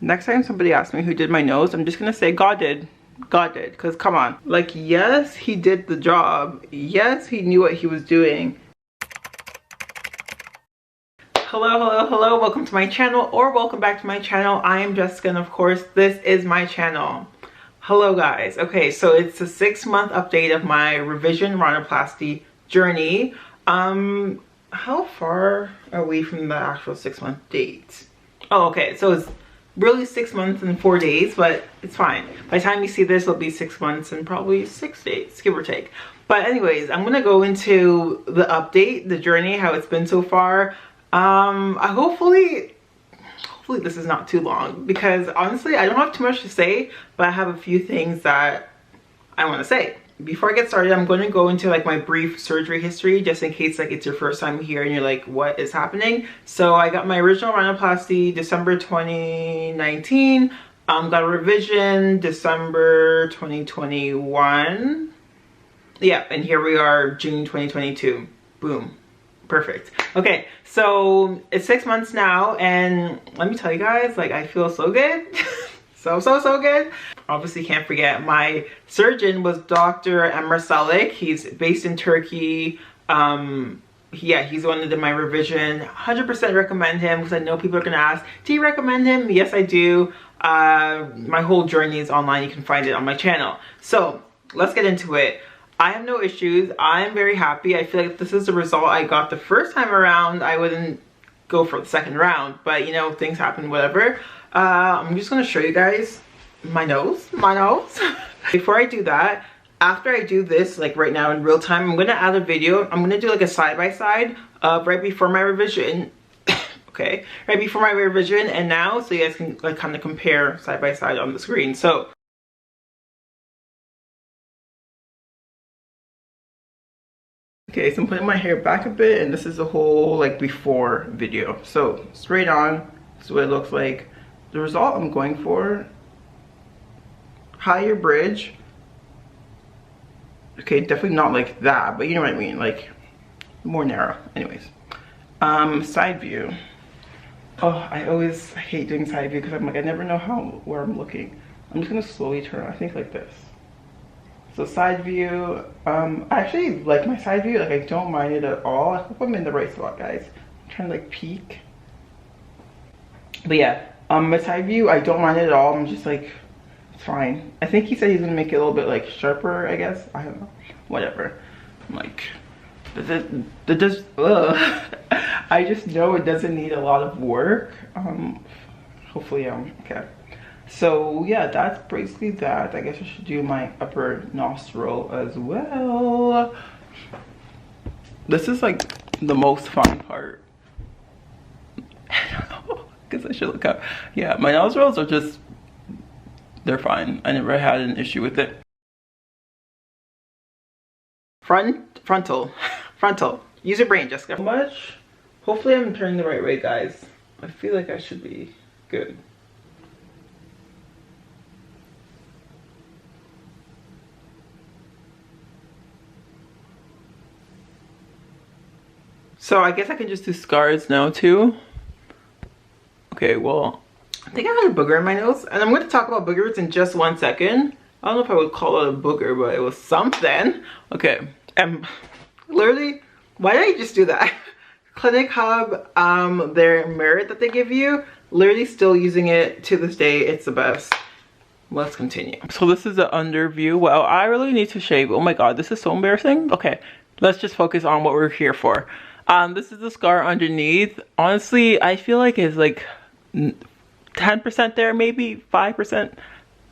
next time somebody asks me who did my nose, I'm just gonna say God did. God did, because come on. Like, yes, he did the job. Yes, he knew what he was doing. Hello, hello, hello. Welcome to my channel, or welcome back to my channel. I am Jessica, and of course, this is my channel. Hello, guys. Okay, so it's a 6-month update of my revision rhinoplasty journey. How far are we from the actual 6-month date? Oh, okay, so it's really 6 months and 4 days, but it's fine. By the time you see this, it'll be 6 months and probably 6 days, give or take. But anyways, I'm gonna go into the update, the journey, how it's been so far. Hopefully this is not too long, because honestly, I don't have too much to say, but I have a few things that I want to say. Before I get started, I'm going to go into like my brief surgery history, just in case like it's your first time here and you're like, what is happening? So I got my original rhinoplasty December 2019. Got a revision December 2021. Yeah, and here we are, June 2022. Boom. Perfect. Okay, so it's 6 months now, and let me tell you guys, like, I feel so good. so good. Obviously can't forget my surgeon was DR.EMRAH CELIK. He's based in Turkey. Yeah, he's the one that did my revision. 100% recommend him, because I know people are gonna ask, do you recommend him? Yes, I do. My whole journey is online. You can find it on my channel. So let's get into it. I have no issues. I'm very happy. I feel like if this is the result I got the first time around, I wouldn't go for the second round, but you know, things happen, whatever. I'm just gonna show you guys my nose. Before I do that, after I do this, like right now in real time, I'm gonna add a video. I'm gonna do like a side-by-side of right before my revision. Okay, right before my revision and now, so you guys can like kind of compare side-by-side on the screen. So okay, so I'm putting my hair back a bit, and this is a whole like before video. So straight on, this is what it looks like. The result I'm going for, higher bridge. Okay, definitely not like that, but you know what I mean, like more narrow. Anyways, side view. Oh, I always hate doing side view because I'm like, I never know where I'm looking. I'm just gonna slowly turn, I think like this. So side view, I actually like my side view, like I don't mind it at all. I hope I'm in the right spot, guys. I'm trying to like peek. But yeah, my side view, I don't mind it at all. I'm just like, it's fine. I think he said he's gonna make it a little bit like sharper, I guess. I don't know, whatever. I'm like, I just know it doesn't need a lot of work. Hopefully, okay. So yeah, that's basically that. I guess I should do my upper nostril as well. This is like the most fun part. I don't know, because I should look up. Yeah, my nostrils are just, they're fine. I never had an issue with it. Frontal. Use your brain, Jessica. Much. Hopefully I'm turning the right way, guys. I feel like I should be good. So I guess I can just do scars now too. Okay, well, I think I had a booger in my nose, and I'm going to talk about boogers in just 1 second. I don't know if I would call it a booger, but it was something. Okay, literally, why did I just do that? Clinic Hub, their merit that they give you, literally still using it to this day. It's the best. Let's continue. So this is the under view. Well, I really need to shave. Oh my god, this is so embarrassing. Okay, let's just focus on what we're here for. This is the scar underneath. Honestly, I feel like it's like 10% there, maybe 5%.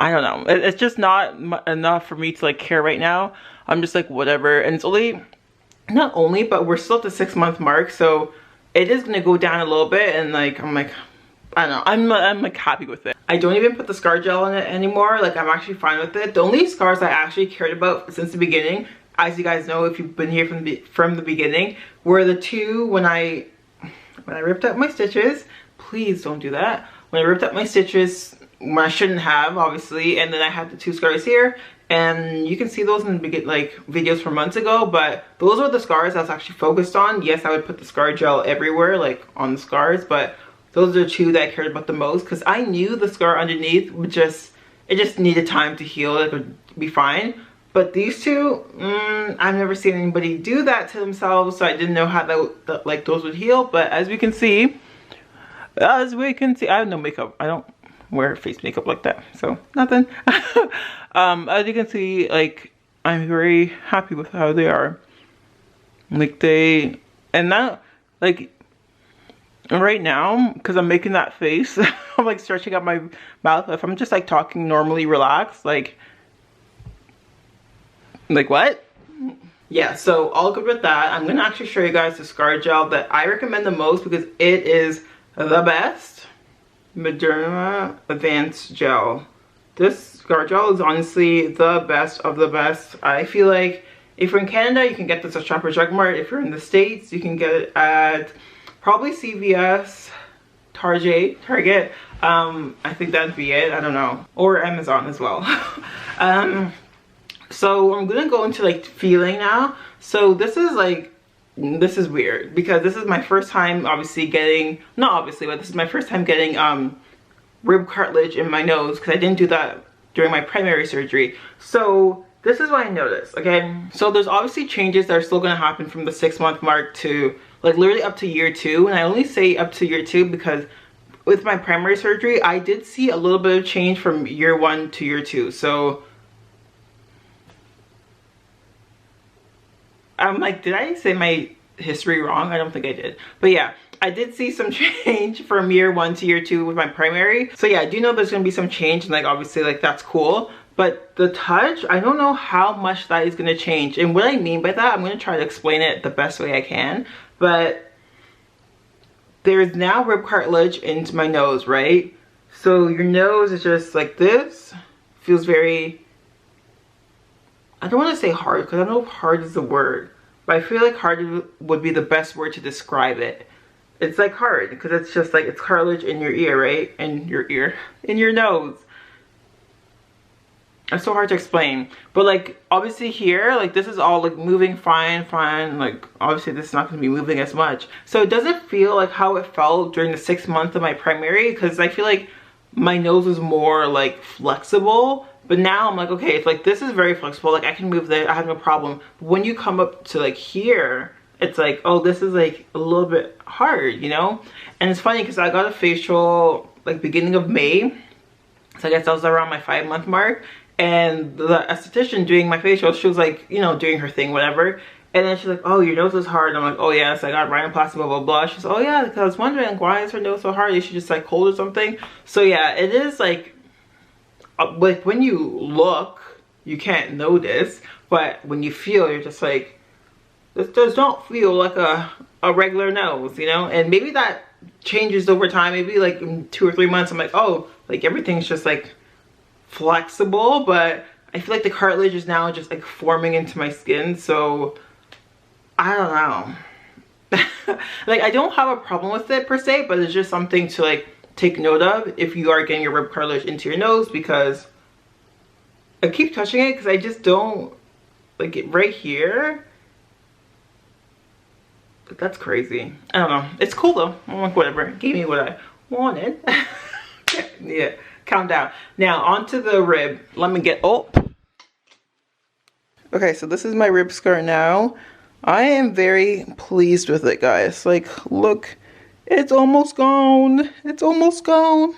I don't know. It's just not enough for me to like care right now. I'm just like, whatever. And it's only, not only, but we're still at the 6-month mark, so it is gonna go down a little bit. And like, I'm like, I don't know. I'm like happy with it. I don't even put the scar gel in it anymore. Like, I'm actually fine with it. The only scars I actually cared about since the beginning, as you guys know if you've been here from the beginning, were the two when I ripped up my stitches. Please don't do that. When I ripped up my stitches, when I shouldn't have, obviously, and then I had the 2 scars here, and you can see those in the like videos from months ago, but those were the scars I was actually focused on. Yes, I would put the scar gel everywhere, like on the scars, but Those are two that I cared about the most, because I knew the scar underneath would just, it just needed time to heal. It would be fine. But these two, I've never seen anybody do that to themselves, so I didn't know how that like those would heal. But as we can see, I have no makeup. I don't wear face makeup like that, so nothing. As you can see, like, I'm very happy with how they are. Like, and now, like, right now, because I'm making that face, I'm like stretching out my mouth. If I'm just like talking normally relaxed, like what? Yeah, so all good with that. I'm gonna actually show you guys the scar gel that I recommend the most, because it is the best. Moderna Advanced Gel. This scar gel is honestly the best of the best. I feel like if you're in Canada, you can get this at Shoppers Drug Mart. If you're in the States, you can get it at probably CVS, Target. I think that'd be it. I don't know. Or Amazon as well. So I'm gonna go into like feeling now. So this is weird, because this is my first time obviously getting, not obviously, but this is my first time getting rib cartilage in my nose, because I didn't do that during my primary surgery. So this is what I noticed, okay? So there's obviously changes that are still gonna happen from the 6-month mark to like literally up to year 2. And I only say up to year 2 because with my primary surgery, I did see a little bit of change from year 1 to year 2. So I'm like, did I say my history wrong? I don't think I did. But yeah, I did see some change from year 1 to year 2 with my primary. So yeah, I do know there's gonna be some change, and like obviously like that's cool. But the touch, I don't know how much that is gonna change. And what I mean by that, I'm gonna try to explain it the best way I can. But there's now rib cartilage into my nose, right? So your nose is just like this. Feels very, I don't want to say hard, because I don't know if hard is the word. But I feel like hard would be the best word to describe it. It's like hard, because it's just like, it's cartilage in your ear, right? In your nose. It's so hard to explain. But like obviously here, like this is all like moving fine. Like obviously this is not going to be moving as much. So it doesn't feel like how it felt during the 6 months of my primary, because I feel like my nose was more like flexible. But now I'm like, okay, it's like this is very flexible. Like I can move there, I have no problem. But when you come up to like here, it's like, oh, this is like a little bit hard, you know? And it's funny because I got a facial like beginning of May. So I guess that was around my 5-month mark. And the esthetician doing my facial, she was like, you know, doing her thing, whatever. And then she's like, oh, your nose is hard. I'm like, oh yes, I got rhinoplasty, blah, blah, blah. She's like, oh yeah, because I was wondering, like, why is her nose so hard? Is she just like cold or something? So yeah, it is like when you look, you can't notice. But when you feel, you're just like, this does not feel like a regular nose, you know? And maybe that changes over time. Maybe like in 2 or 3 months, I'm like, oh, like everything's just like flexible. But I feel like the cartilage is now just like forming into my skin. So I don't know. Like I don't have a problem with it per se, but it's just something to like take note of if you are getting your rib cartilage into your nose, because I keep touching it because I just don't like it right here. But that's crazy. I don't know. It's cool though. I'm like, whatever. It gave me what I wanted. Yeah. Calm down. Now onto the rib. Let me get Okay, so this is my rib scar now. I am very pleased with it, guys. Like, look, it's almost gone. It's almost gone.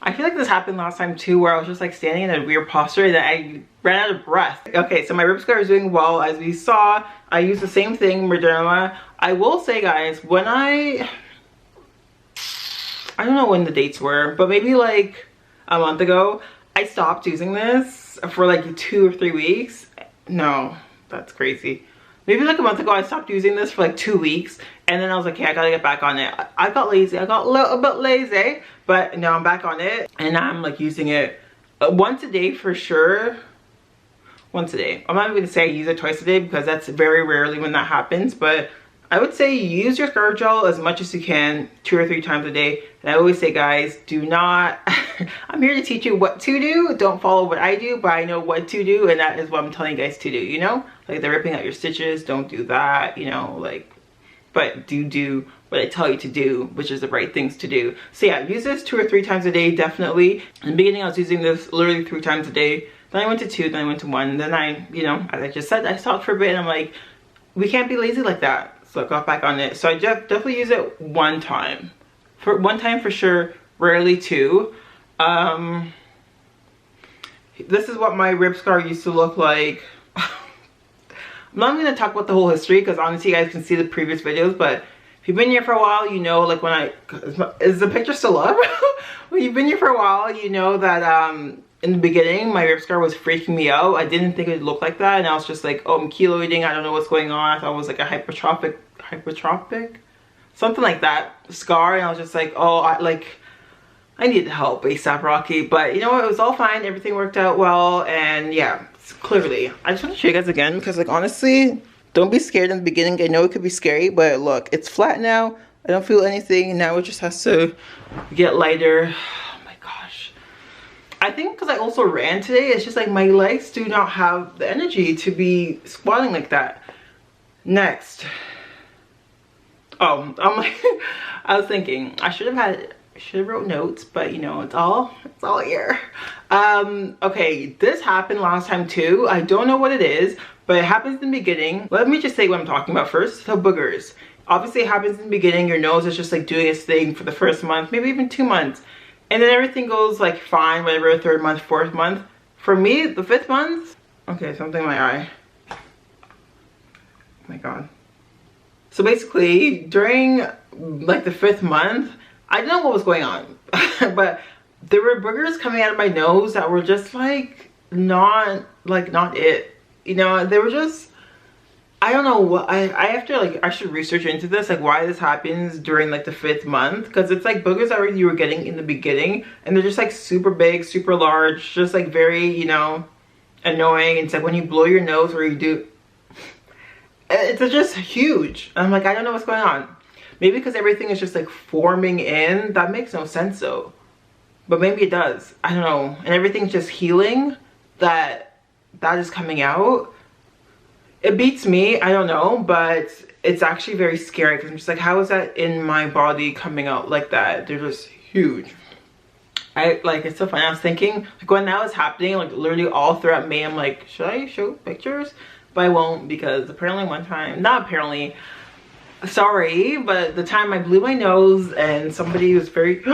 I feel like this happened last time too, where I was just like standing in a weird posture and I ran out of breath. Okay, so my rib scar is doing well. As we saw, I used the same thing, Moderna. I will say, guys, when I don't know when the dates were, but maybe like a month ago, I stopped using this for like 2 or 3 weeks. No, that's crazy. Maybe like a month ago, I stopped using this for like 2 weeks. And then I was like, okay, I gotta get back on it. I got lazy. I got a little bit lazy. But now I'm back on it. And now I'm like using it once a day for sure. Once a day. I'm not even gonna say I use it twice a day, because that's very rarely when that happens. But I would say use your scar gel as much as you can, 2 or 3 times a day. And I always say, guys, do not, I'm here to teach you what to do. Don't follow what I do, but I know what to do. And that is what I'm telling you guys to do, you know? Like the ripping out your stitches, don't do that, you know, like but do what I tell you to do, which is the right things to do. So yeah, use this 2 or 3 times a day, definitely. In the beginning, I was using this literally 3 times a day. Then I went to 2, then I went to 1. Then I, you know, as I just said, I stopped for a bit and I'm like, we can't be lazy like that. So I got back on it. So I definitely use it 1 time. For 1 time for sure, rarely 2. This is what my rib scar used to look like. I'm not going to talk about the whole history because honestly you guys can see the previous videos, but if you've been here for a while, you know, like when is the picture still up? When you've been here for a while, you know that in the beginning my rib scar was freaking me out. I didn't think it would look like that, and I was just like, oh, I'm keloiding, I don't know what's going on. I thought it was like a hypertrophic something like that scar, and I was just like, oh, I needed help ASAP Rocky. But you know what, it was all fine, everything worked out well. And yeah, clearly I just want to show you guys again because like honestly, don't be scared in the beginning. I know it could be scary, but look, it's flat now. I don't feel anything. Now it just has to get lighter. Oh my gosh, I think because I also ran today, it's just like my legs do not have the energy to be squatting like that. Next, oh, I'm like I was thinking I should have wrote notes, but you know, it's all here. Okay, this happened last time too. I don't know what it is, but it happens in the beginning. Let me just say what I'm talking about first. So boogers, obviously it happens in the beginning. Your nose is just like doing its thing for the first month, maybe even 2 months, and then everything goes like fine, whatever, 3rd month, 4th month. For me, the 5th month, okay, something in my eye, oh my god. So basically during like the 5th month, I didn't know what was going on, but there were boogers coming out of my nose that were just like not it, you know. They were just, I don't know what, I have to like, I should research into this, like why this happens during like the 5th month, because it's like boogers that you were getting in the beginning, and they're just like super big, super large, just like very, you know, annoying. It's like when you blow your nose or you do, it's just huge. I'm like, I don't know what's going on. Maybe because everything is just like forming in. That makes no sense though. But maybe it does. I don't know. And everything's just healing. That is coming out. It beats me. I don't know. But it's actually very scary. Because I'm just like, how is that in my body coming out like that? They're just huge. It's so funny. I was thinking, like when that was happening, like literally all throughout May, I'm like, should I show pictures? But I won't, because apparently one time, not apparently, sorry, but the time I blew my nose and somebody was very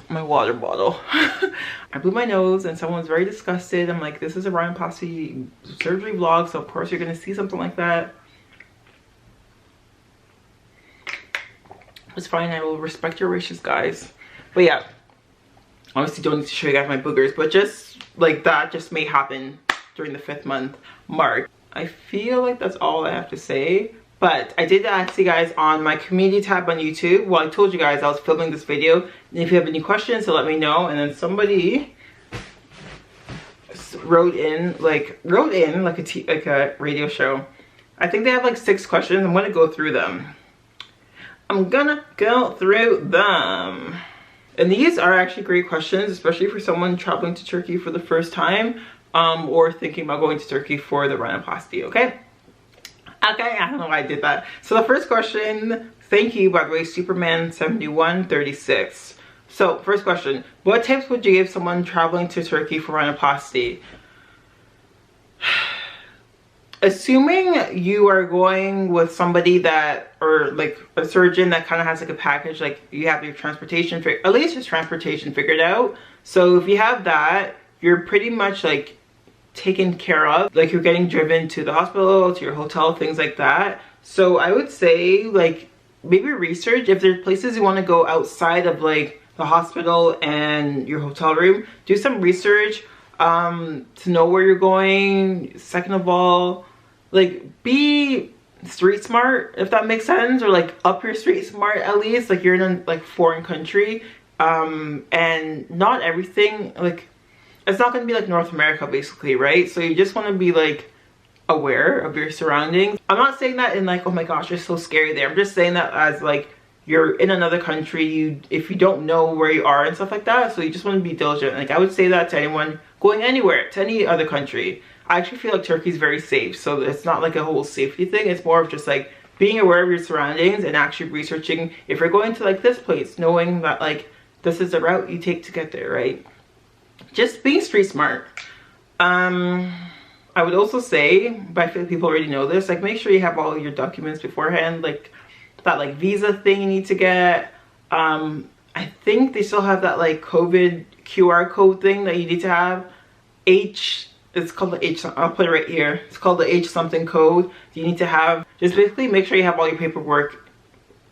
my water bottle. I blew my nose and someone was very disgusted. I'm like, this is a rhinoplasty surgery vlog, so of course you're gonna see something like that. It's fine, I will respect your wishes, guys. But yeah, obviously don't need to show you guys my boogers, but just like that just may happen during the 5th month mark. I feel like that's all I have to say. But I did ask you guys on my community tab on YouTube. Well, I told you guys I was filming this video, and if you have any questions, so let me know. And then somebody wrote in like a radio show. I think they have like 6 questions. I'm gonna go through them. And these are actually great questions, especially for someone traveling to Turkey for the first time, or thinking about going to Turkey for the rhinoplasty. Okay, I don't know why I did that. So the first question, thank you, by the way, Superman7136. So first question, what tips would you give someone traveling to Turkey for rhinoplasty? Assuming you are going with somebody that, or like a surgeon that kind of has like a package, like you have your transportation, at least your transportation figured out. So if you have that, you're pretty much like taken care of. Like you're getting driven to the hospital, to your hotel, things like that. So I would say like maybe research if there's places you want to go outside of like the hospital and your hotel room. Do some research to know where you're going. Second of all, like be street smart, if that makes sense, or like up your street smart at least. Like you're in a like foreign country, and not everything, like it's not going to be like North America basically, right? So you just want to be like aware of your surroundings. I'm not saying that in like, oh my gosh, it's so scary there. I'm just saying that as like you're in another country, if you don't know where you are and stuff like that, so you just want to be diligent. Like I would say that to anyone going anywhere, to any other country. I actually feel like Turkey's very safe, so it's not like a whole safety thing. It's more of just like being aware of your surroundings and actually researching if you're going to like this place, knowing that like this is the route you take to get there, right? Just being street smart. I would also say, but I feel like people already know this, like make sure you have all your documents beforehand, like that like visa thing you need to get. I think they still have that like COVID QR code thing that you need to have. It's called the H, I'll put it right here. It's called the H something code you need to have. Just basically make sure you have all your paperwork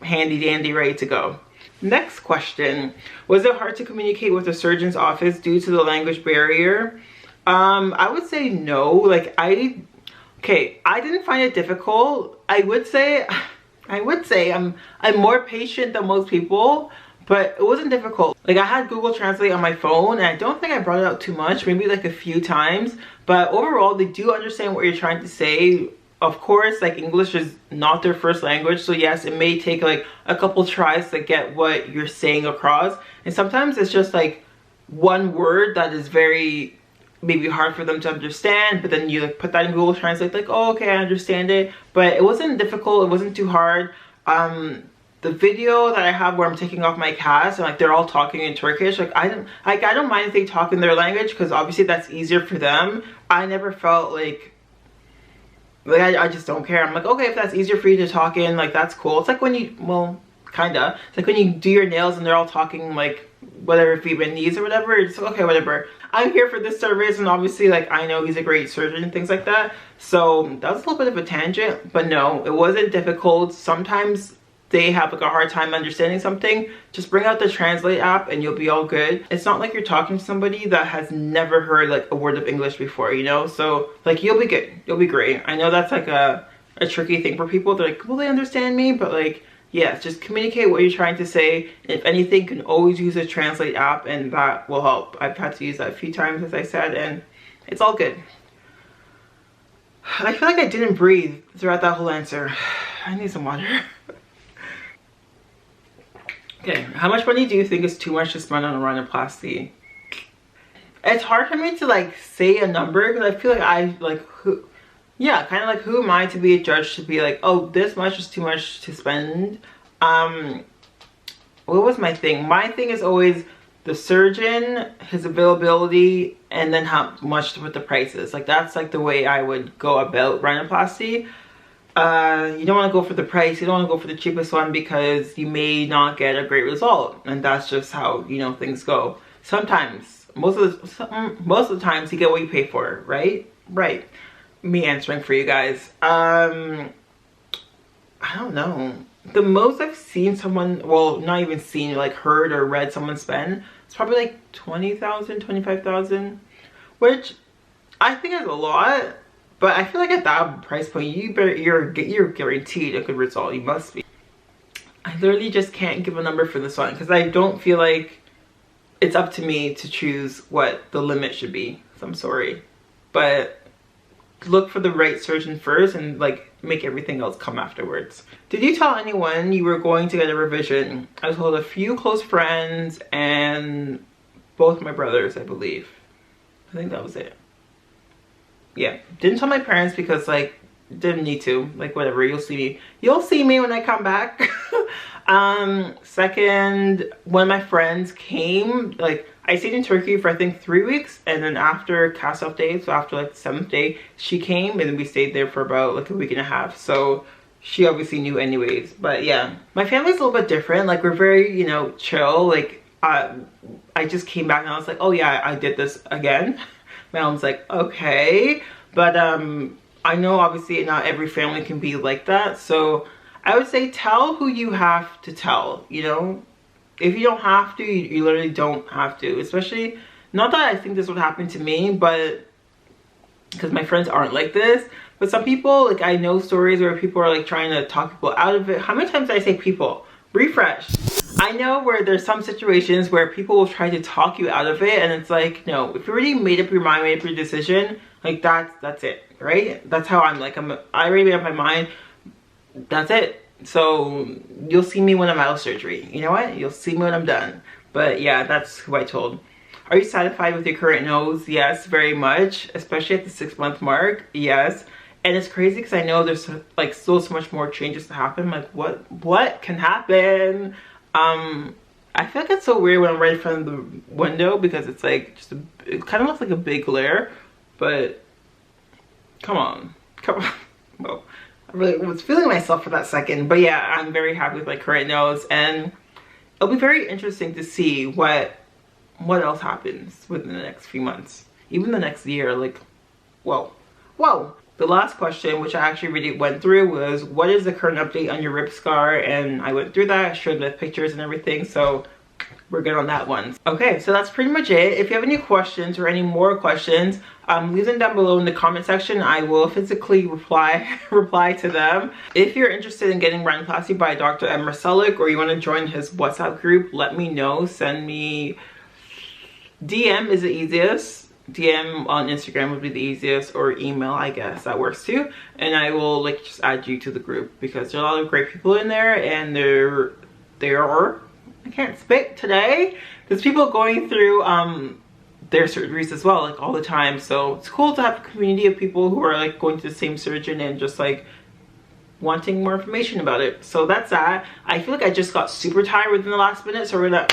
handy dandy, ready to go. Next question. Was it hard to communicate with the surgeon's office due to the language barrier? I would say no. Like I didn't find it difficult. I would say I'm more patient than most people, but it wasn't difficult. Like I had Google Translate on my phone and I don't think I brought it out too much, maybe like a few times, but overall they do understand what you're trying to say. Of course, like English is not their first language, so yes, it may take like a couple tries to get what you're saying across, and sometimes it's just like one word that is very maybe hard for them to understand, but then you like put that in Google Translate, like, oh, okay, I understand it. But it wasn't difficult, it wasn't too hard. The video that I have where I'm taking off my cast and like they're all talking in Turkish, like I don't mind if they talk in their language because obviously that's easier for them. I never felt like I just don't care. I'm like, okay, if that's easier for you to talk in, like that's cool. It's like when you, well, kinda, it's like when you do your nails and they're all talking like whatever Vietnamese or whatever. It's okay, whatever. I'm here for this service, and obviously like I know he's a great surgeon and things like that. So that was a little bit of a tangent, but no, it wasn't difficult. Sometimes they have like a hard time understanding something. Just bring out the Translate app and you'll be all good. It's not like you're talking to somebody that has never heard like a word of English before, you know? So like you'll be good, you'll be great. I know that's like a tricky thing for people. They're like, will they understand me? But like, yeah, just communicate what you're trying to say. If anything, you can always use a Translate app and that will help. I've had to use that a few times, as I said, and it's all good. I feel like I didn't breathe throughout that whole answer. I need some water. Okay, how much money do you think is too much to spend on a rhinoplasty? It's hard for me to like say a number because I feel like who am I to be a judge to be like, oh, this much is too much to spend. What was my thing? My thing is always the surgeon, his availability, and then how much with the prices. Like that's like the way I would go about rhinoplasty. You don't want to go for the price, you don't want to go for the cheapest one because you may not get a great result, and that's just how, you know, things go. Sometimes, most of the times you get what you pay for, right? Right. Me answering for you guys. I don't know. The most I've seen someone, well, not even seen, like heard or read someone spend, it's probably like 20,000, 25,000, which I think is a lot. But I feel like at that price point, you're guaranteed a good result. You must be. I literally just can't give a number for this one because I don't feel like it's up to me to choose what the limit should be. So I'm sorry. But look for the right surgeon first and like make everything else come afterwards. Did you tell anyone you were going to get a revision? I told a few close friends and both my brothers, I believe. I think that was it. Yeah, didn't tell my parents because like didn't need to, like whatever, you'll see me when I come back. Second, when my friends came, like I stayed in Turkey for I think 3 weeks, and then after cast off day, so after like the 7th day, she came and then we stayed there for about like a week and a half. So she obviously knew anyways. But yeah, my family's a little bit different. Like we're very, you know, chill. Like I just came back and I was like, oh yeah, I did this again. My mom's like, okay. But I know obviously not every family can be like that. So I would say tell who you have to tell, you know? If you don't have to, you literally don't have to. Especially, not that I think this would happen to me, but because my friends aren't like this. But some people, like I know stories where people are like trying to talk people out of it. How many times did I say people? Refresh. I know where there's some situations where people will try to talk you out of it, and it's like, no, if you already made up your mind, made up your decision, like that's it, right? That's how I'm like, I already made up my mind, that's it. So you'll see me when I'm out of surgery. You know what? You'll see me when I'm done. But yeah, that's who I told. Are you satisfied with your current nose? Yes, very much, especially at the 6-month mark. Yes. And it's crazy because I know there's like still so much more changes to happen. Like what can happen? I feel like it's so weird when I'm right in front of the window because it's like just it kind of looks like a big glare, but come on. Well, I really was feeling myself for that second, but yeah, I'm very happy with my current nose, and it'll be very interesting to see what else happens within the next few months, even the next year. Like, whoa. The last question, which I actually really went through, was what is the current update on your rib scar? And I went through that, showed the pictures and everything, so we're good on that one. Okay, so that's pretty much it. If you have any questions or any more questions, leave them down below in the comment section. I will physically reply to them. If you're interested in getting rhinoplasty by DR.EMRAH CELIK, or you want to join his WhatsApp group, let me know. Send me DM is the easiest. DM on Instagram would be the easiest, or email, I guess that works too, and I will like just add you to the group because there are a lot of great people in there, and there are, I can't speak today, there's people going through their surgeries as well, like all the time. So it's cool to have a community of people who are like going to the same surgeon and just like wanting more information about it. So that's that. I feel like I just got super tired within the last minute, so we're gonna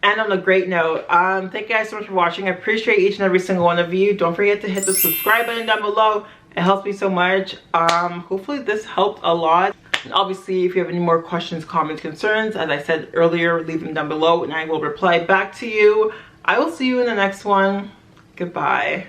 end on a great note. Thank you guys so much for watching. I appreciate each and every single one of you. Don't forget to hit the subscribe button down below. It helps me so much. Hopefully this helped a lot. And obviously, if you have any more questions, comments, concerns, as I said earlier, leave them down below and I will reply back to you. I will see you in the next one. Goodbye.